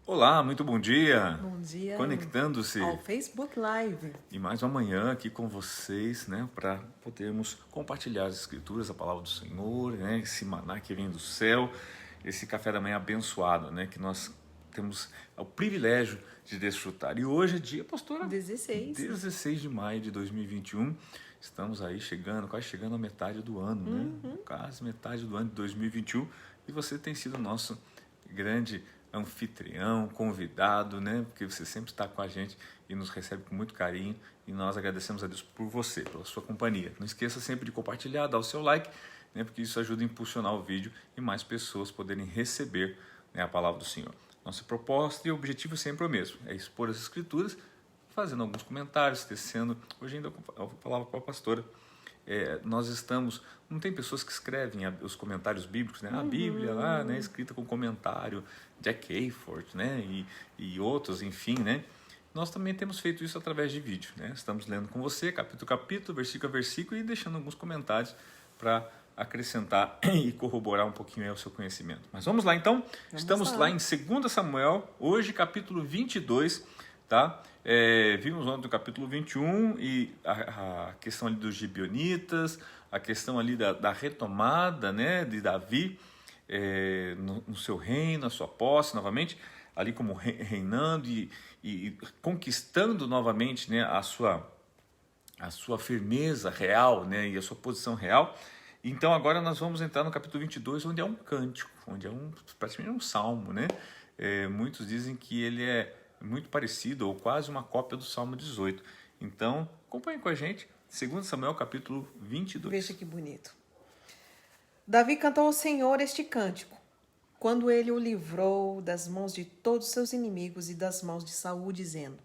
Olá, muito bom dia! Bom dia Conectando-se ao Facebook Live. e mais uma manhã aqui com vocês, né, para podermos compartilhar as escrituras, a palavra do Senhor, né, esse maná que vem do céu, esse café da manhã abençoado, né, que nós temos o privilégio de desfrutar. E hoje é dia, pastora, 16 de maio de 2021. Estamos aí quase chegando à metade do ano, né? Quase metade do ano de 2021. E você tem sido nosso grande anfitrião, convidado, né? Porque você sempre está com a gente e nos recebe com muito carinho. E nós agradecemos a Deus por você, pela sua companhia. Não esqueça sempre de compartilhar, dar o seu like, né? Porque isso ajuda a impulsionar o vídeo e mais pessoas poderem receber, né, a palavra do Senhor. Nossa proposta e objetivo é sempre o mesmo, é expor as escrituras, fazendo alguns comentários, tecendo. Hoje ainda eu falava com a pastora, nós estamos, não tem pessoas que escrevem os comentários bíblicos, né? A Bíblia lá, né, escrita com comentário, Jack Hayford, né, e outros, enfim, né? Nós também temos feito isso através de vídeo, né? Estamos lendo com você, capítulo a capítulo, versículo a versículo, e deixando alguns comentários para acrescentar e corroborar um pouquinho aí o seu conhecimento. Mas vamos lá então, estamos lá em 2 Samuel, hoje capítulo 22, tá? Vimos ontem o capítulo 21 e a questão ali dos gibeonitas, a questão ali da retomada, né, de Davi no seu reino, a sua posse novamente, ali como reinando e conquistando novamente, né, a sua firmeza real, né, e a sua posição real. Então agora nós vamos entrar no capítulo 22, onde é um cântico, onde é praticamente um salmo, né? Muitos dizem que ele é muito parecido ou quase uma cópia do Salmo 18. Então, acompanhe com a gente, 2 Samuel capítulo 22. Veja que bonito. Davi cantou ao Senhor este cântico, quando ele o livrou das mãos de todos seus inimigos e das mãos de Saul, dizendo: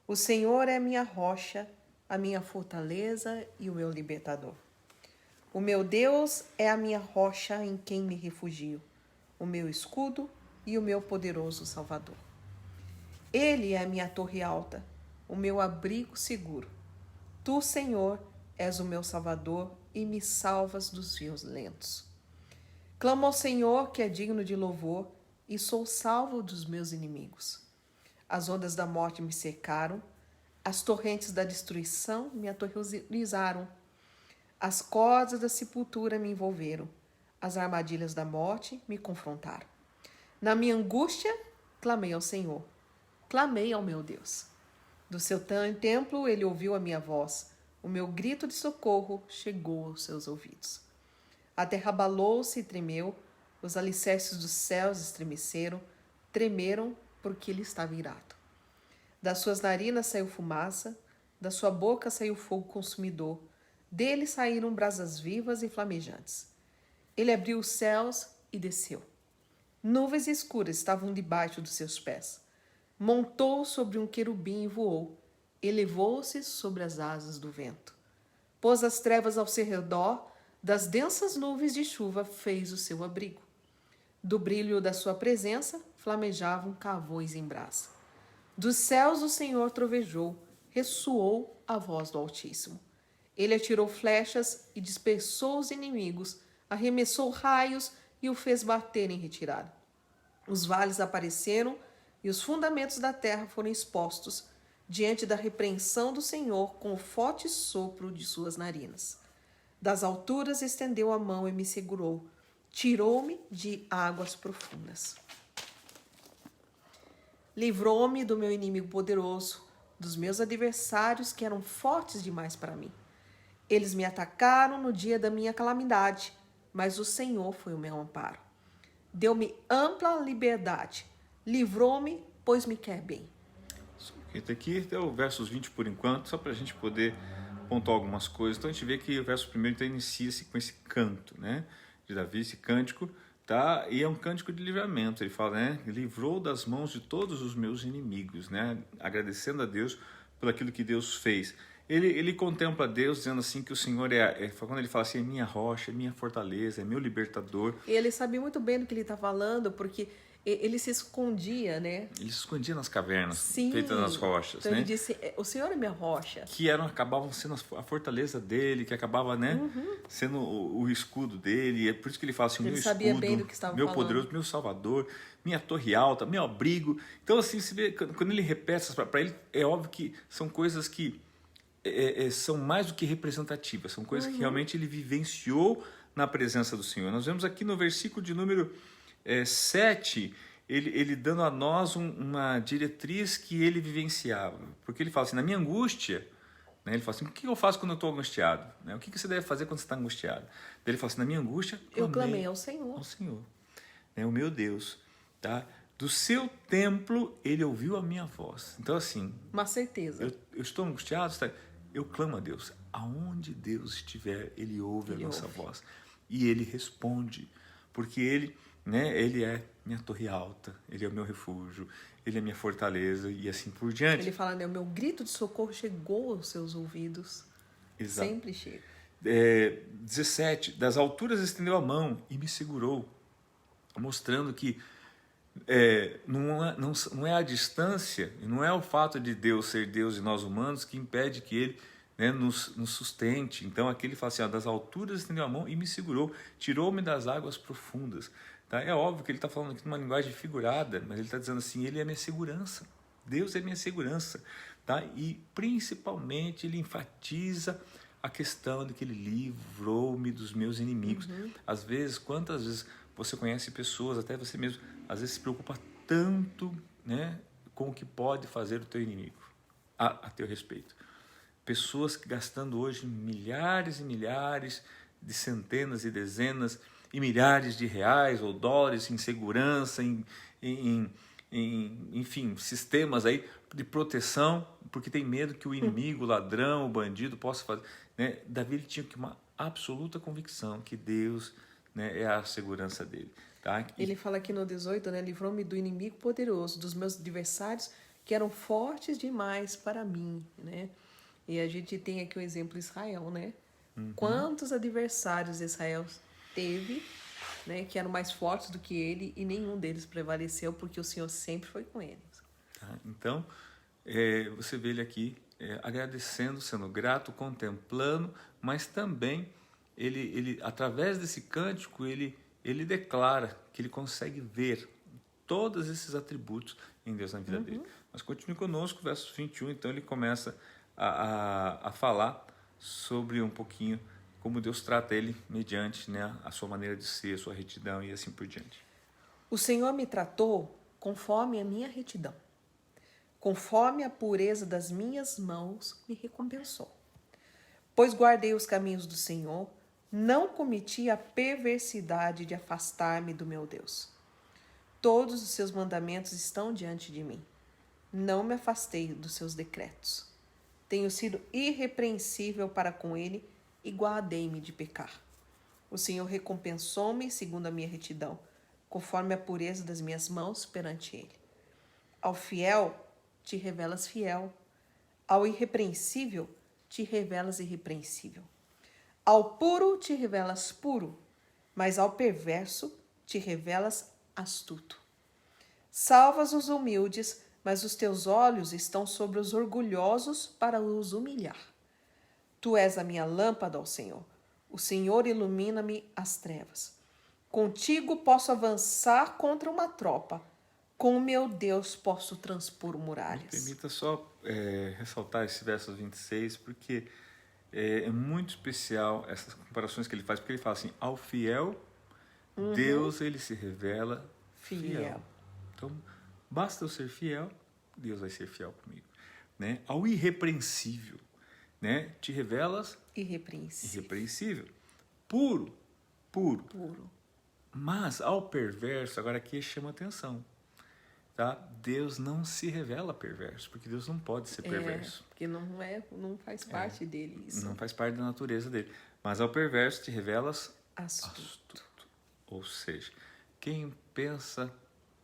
O Senhor é a minha rocha, a minha fortaleza e o meu libertador. O meu Deus é a minha rocha em quem me refugio, o meu escudo e o meu poderoso Salvador. Ele é a minha torre alta, o meu abrigo seguro. Tu, Senhor, és o meu Salvador e me salvas dos violentos. Clamo ao Senhor, que é digno de louvor, e sou salvo dos meus inimigos. As ondas da morte me cercaram, as torrentes da destruição me aterrorizaram. As cordas da sepultura me envolveram, as armadilhas da morte me confrontaram. Na minha angústia, clamei ao Senhor, clamei ao meu Deus. Do seu templo ele ouviu a minha voz, o meu grito de socorro chegou aos seus ouvidos. A terra abalou-se e tremeu, os alicerces dos céus estremeceram, tremeram porque ele estava irado. Das suas narinas saiu fumaça, da sua boca saiu fogo consumidor, dele saíram brasas vivas e flamejantes. Ele abriu os céus e desceu. Nuvens escuras estavam debaixo dos seus pés. Montou sobre um querubim e voou. Elevou-se sobre as asas do vento. Pôs as trevas ao seu redor, das densas nuvens de chuva fez o seu abrigo. Do brilho da sua presença flamejavam carvões em brasa. Dos céus o Senhor trovejou, ressoou a voz do Altíssimo. Ele atirou flechas e dispersou os inimigos, arremessou raios e o fez bater em retirada. Os vales apareceram e os fundamentos da terra foram expostos diante da repreensão do Senhor com o forte sopro de suas narinas. Das alturas estendeu a mão e me segurou, tirou-me de águas profundas. Livrou-me do meu inimigo poderoso, dos meus adversários que eram fortes demais para mim. Eles me atacaram no dia da minha calamidade, mas o Senhor foi o meu amparo. Deu-me ampla liberdade, livrou-me, pois me quer bem. Aqui até o versos 20 por enquanto, só para a gente poder pontuar algumas coisas. Então a gente vê que o verso primeiro então, inicia-se com esse canto, né, de Davi, esse cântico, tá? E é um cântico de livramento. Ele fala, né, livrou das mãos de todos os meus inimigos, né, agradecendo a Deus por aquilo que Deus fez. Ele contempla Deus dizendo assim que o Senhor quando ele fala assim, é minha rocha, é minha fortaleza, é meu libertador. Ele sabe muito bem do que ele está falando, porque Ele se escondia, né? Ele se escondia nas cavernas, Sim. feitas nas rochas, Então né? ele disse, o Senhor é minha rocha. Que acabavam sendo a fortaleza dele, que acabava, né, sendo o escudo dele. É por isso que ele fala assim, Ele meu sabia escudo, bem do que estava meu falando. poderoso, meu salvador, minha torre alta, meu abrigo. Então, assim, você vê, quando ele repete essas para ele, é óbvio que são coisas que são mais do que representativas, são coisas que realmente ele vivenciou na presença do Senhor. Nós vemos aqui no versículo de número 7, ele dando a nós uma diretriz que ele vivenciava. Porque ele fala assim, na minha angústia, né, ele fala assim, o que eu faço quando eu estou angustiado? Né, o que você deve fazer quando você está angustiado? Daí ele fala assim, na minha angústia, Eu clamei ao Senhor. Ao Senhor, né, o meu Deus. Tá? Do seu templo, ele ouviu a minha voz. Então, assim... Uma certeza. Eu estou angustiado, eu clamo a Deus. Aonde Deus estiver, ele ouve a nossa voz. E ele responde, porque ele, né, ele é minha torre alta, ele é o meu refúgio, ele é minha fortaleza e assim por diante. Ele fala, né, o meu grito de socorro chegou aos seus ouvidos. Exato. Sempre chega. 17, das alturas estendeu a mão e me segurou, mostrando que não é a distância, não é o fato de Deus ser Deus e nós humanos que impede que ele, né, nos sustente. Então aqui ele fala assim, das alturas estendeu a mão e me segurou, tirou-me das águas profundas. Tá? É óbvio que ele está falando aqui numa linguagem figurada, mas ele está dizendo assim, ele é minha segurança, Deus é minha segurança. Tá? E principalmente ele enfatiza a questão de que ele livrou-me dos meus inimigos. Às vezes, quantas vezes você conhece pessoas, até você mesmo, às vezes se preocupa tanto, né, com o que pode fazer o teu inimigo a teu respeito. Pessoas que gastando hoje milhares e milhares, de centenas e dezenas e milhares de reais ou dólares em segurança, enfim, sistemas aí de proteção, porque tem medo que o inimigo, o ladrão, o bandido possa fazer. Né? Davi ele tinha uma absoluta convicção que Deus, né, é a segurança dele. Tá? Ele fala aqui no 18, né, livrou-me do inimigo poderoso, dos meus adversários que eram fortes demais para mim. Né? E a gente tem aqui o exemplo de Israel, né? Quantos adversários Israel teve, né, que eram mais fortes do que ele, e nenhum deles prevaleceu, porque o Senhor sempre foi com eles. Tá? Então, você vê ele aqui agradecendo, sendo grato, contemplando, mas também ele através desse cântico, ele declara que ele consegue ver todos esses atributos em Deus na vida dele. Mas continue conosco, verso 21, então ele começa a falar sobre um pouquinho como Deus trata ele mediante, né, a sua maneira de ser, a sua retidão e assim por diante. O Senhor me tratou conforme a minha retidão. Conforme a pureza das minhas mãos me recompensou. Pois guardei os caminhos do Senhor, não cometi a perversidade de afastar-me do meu Deus. Todos os seus mandamentos estão diante de mim. Não me afastei dos seus decretos. Tenho sido irrepreensível para com ele e guardei-me de pecar. O Senhor recompensou-me segundo a minha retidão, conforme a pureza das minhas mãos perante ele. Ao fiel te revelas fiel, ao irrepreensível te revelas irrepreensível. Ao puro te revelas puro, mas ao perverso te revelas astuto. Salvas os humildes, mas os teus olhos estão sobre os orgulhosos para os humilhar. Tu és a minha lâmpada, ó Senhor. O Senhor ilumina-me as trevas. Contigo posso avançar contra uma tropa. Com o meu Deus posso transpor muralhas. Me permita só ressaltar esse verso 26, porque é muito especial essas comparações que ele faz, porque ele fala assim, ao fiel, Deus ele se revela fiel. Então, basta eu ser fiel, Deus vai ser fiel comigo. Né? Ao irrepreensível, né? Te revelas irrepreensível. Puro. Mas ao perverso, agora aqui chama atenção. Tá? Deus não se revela perverso, porque Deus não pode ser perverso. Porque não faz parte dele isso. Não faz parte da natureza dele. Mas ao perverso te revelas astuto. Ou seja, quem pensa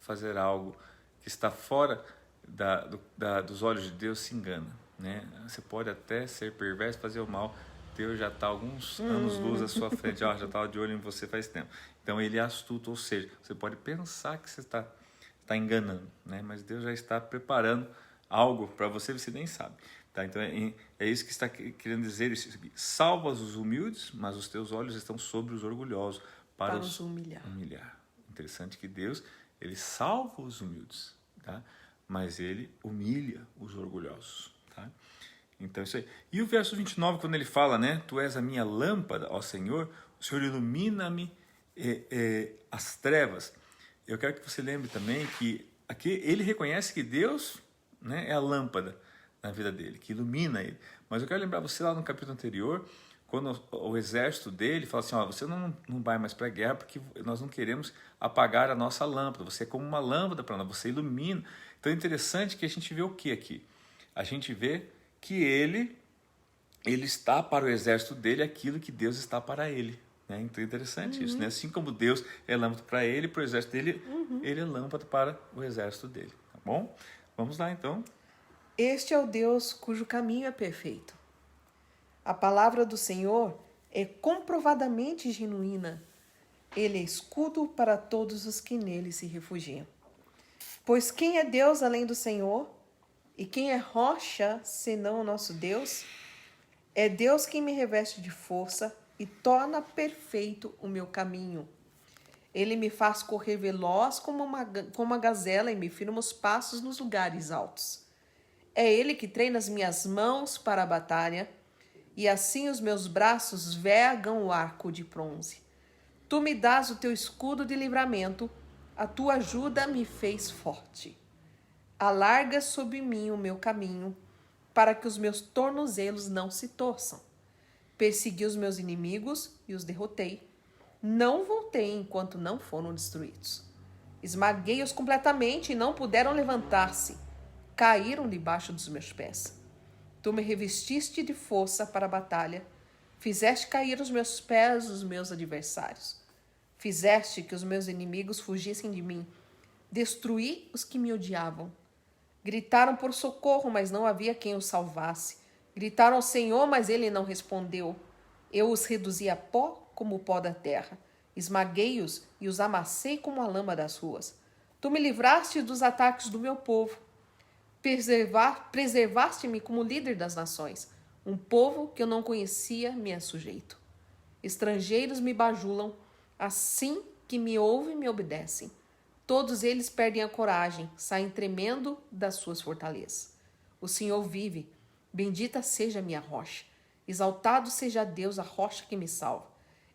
fazer algo que está fora dos olhos de Deus se engana. Né? Você pode até ser perverso, fazer o mal, Deus já está alguns anos-luz à sua frente, já estava de olho em você faz tempo. Então ele é astuto, ou seja, você pode pensar que você está está enganando, né? Mas Deus já está preparando algo para você, você nem sabe. Tá? Então é isso que está querendo dizer. Salva os humildes, mas os teus olhos estão sobre os orgulhosos para os humilhar. Interessante que Deus, ele salva os humildes, tá? Mas ele humilha os orgulhosos. Tá? Então isso aí. E o verso 29, quando ele fala, né? Tu és a minha lâmpada, ó Senhor, o Senhor ilumina-me as trevas. Eu quero que você lembre também que aqui ele reconhece que Deus, né, é a lâmpada na vida dele, que ilumina ele. Mas eu quero lembrar você lá no capítulo anterior, quando o exército dele fala assim, ó, você não vai mais para a guerra porque nós não queremos apagar a nossa lâmpada, você é como uma lâmpada para nós, você ilumina. Então é interessante que a gente vê o que aqui? A gente vê que ele está para o exército dele aquilo que Deus está para ele. Né? Então é interessante isso, né? Assim como Deus é lâmpada para ele, para o exército dele, ele é lâmpada para o exército dele. Tá bom? Vamos lá então. Este é o Deus cujo caminho é perfeito. A palavra do Senhor é comprovadamente genuína. Ele é escudo para todos os que nele se refugiam. Pois quem é Deus além do Senhor? E quem é rocha senão o nosso Deus? É Deus quem me reveste de força e torna perfeito o meu caminho. Ele me faz correr veloz como uma gazela e me firma os passos nos lugares altos. É Ele que treina as minhas mãos para a batalha, e assim os meus braços vergam o arco de bronze. Tu me dás o teu escudo de livramento, a tua ajuda me fez forte. Alarga sobre mim o meu caminho, para que os meus tornozelos não se torçam. Persegui os meus inimigos e os derrotei. Não voltei enquanto não foram destruídos. Esmaguei-os completamente e não puderam levantar-se. Caíram debaixo dos meus pés. Tu me revestiste de força para a batalha. Fizeste cair os meus pés os meus adversários. Fizeste que os meus inimigos fugissem de mim. Destruí os que me odiavam. Gritaram por socorro, mas não havia quem os salvasse. Gritaram ao Senhor, mas ele não respondeu. Eu os reduzi a pó como o pó da terra. Esmaguei-os e os amassei como a lama das ruas. Tu me livraste dos ataques do meu povo. Preservaste-me como líder das nações. Um povo que eu não conhecia me é sujeito. Estrangeiros me bajulam, assim que me ouvem e me obedecem. Todos eles perdem a coragem, saem tremendo das suas fortalezas. O Senhor vive, bendita seja a minha rocha. Exaltado seja Deus, a rocha que me salva.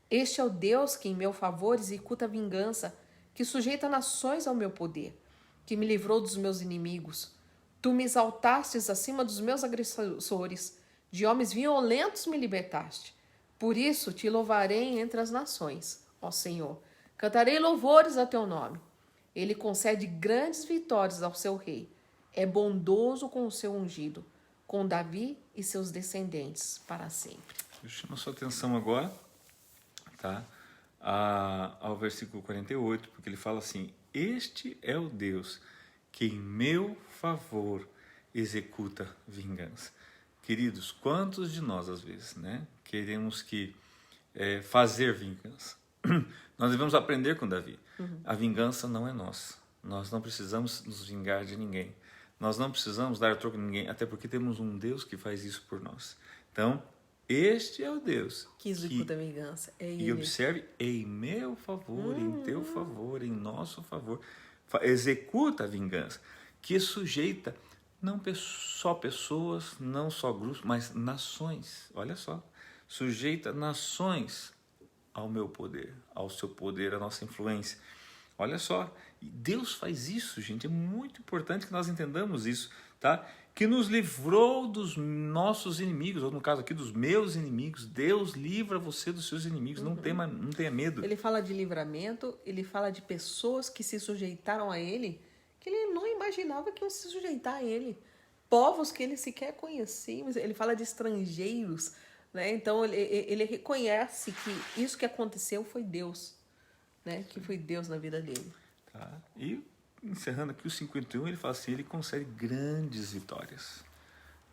Este é o Deus que em meu favor executa a vingança, que sujeita nações ao meu poder, que me livrou dos meus inimigos. Tu me exaltastes acima dos meus agressores, de homens violentos me libertaste. Por isso te louvarei entre as nações, ó Senhor. Cantarei louvores a teu nome. Ele concede grandes vitórias ao seu rei. É bondoso com o seu ungido, com Davi e seus descendentes para sempre. Eu chamo a sua atenção agora, tá? Ao versículo 48, porque ele fala assim: este é o Deus que em meu favor executa vingança. Queridos, quantos de nós às vezes, né, queremos fazer vingança? Nós devemos aprender com Davi. A vingança não é nossa. Nós não precisamos nos vingar de ninguém. Nós não precisamos dar troco a ninguém, até porque temos um Deus que faz isso por nós. Então, este é o Deus que executa a vingança. É Ele. E observe, em meu favor, em teu favor, em nosso favor, executa a vingança, que sujeita não só pessoas, não só grupos, mas nações. Olha só, sujeita nações ao meu poder, ao seu poder, à nossa influência. Olha só, Deus faz isso, gente, é muito importante que nós entendamos isso, tá? Que nos livrou dos nossos inimigos, ou no caso aqui dos meus inimigos. Deus livra você dos seus inimigos, não tenha medo. Ele fala de livramento, ele fala de pessoas que se sujeitaram a ele, que ele não imaginava que iam se sujeitar a ele. Povos que ele sequer conhecia, ele fala de estrangeiros, né? Então ele reconhece que isso que aconteceu foi Deus, né? Que foi Deus na vida dele. Tá. E encerrando aqui o 51, ele fala assim: ele concede grandes vitórias.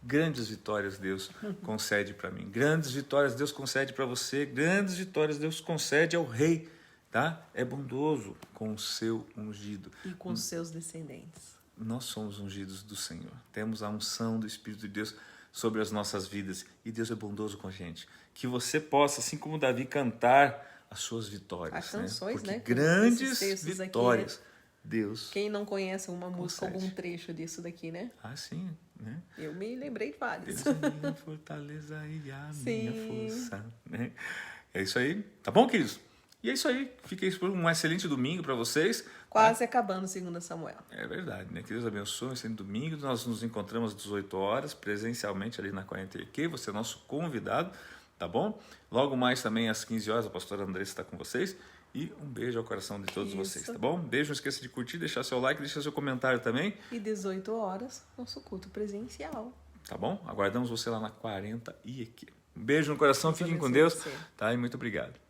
Grandes vitórias Deus concede para mim. Grandes vitórias Deus concede para você. Grandes vitórias Deus concede ao rei. tá? É bondoso com o seu ungido. E com os seus descendentes. Nós somos ungidos do Senhor. Temos a unção do Espírito de Deus sobre as nossas vidas. E Deus é bondoso com a gente. Que você possa, assim como Davi, cantar as suas vitórias. As canções, Porque né? grandes Esses vitórias. aqui, né? Deus. Quem não conhece uma música, concede. algum trecho disso daqui, né? Ah, sim, né? Eu me lembrei de vários. Deus é minha fortaleza e a Sim. minha força. Né? É isso aí. Tá bom, queridos? E é isso aí. Fiquem por um excelente domingo para vocês. Quase acabando 2 Samuel. É verdade, né? Que Deus abençoe. Um excelente domingo. Nós nos encontramos às 18 horas, presencialmente ali na 40Q. Você é nosso convidado, tá bom? Logo mais também às 15 horas, a pastora Andressa está com vocês. E um beijo ao coração de todos vocês, tá bom? Beijo, não esqueça de curtir, deixar seu like, deixar seu comentário também. E 18 horas, nosso culto presencial. Tá bom? Aguardamos você lá na 40 e aqui. Um beijo no coração, Deus fiquem com abençoe Deus, você. tá? E muito obrigado.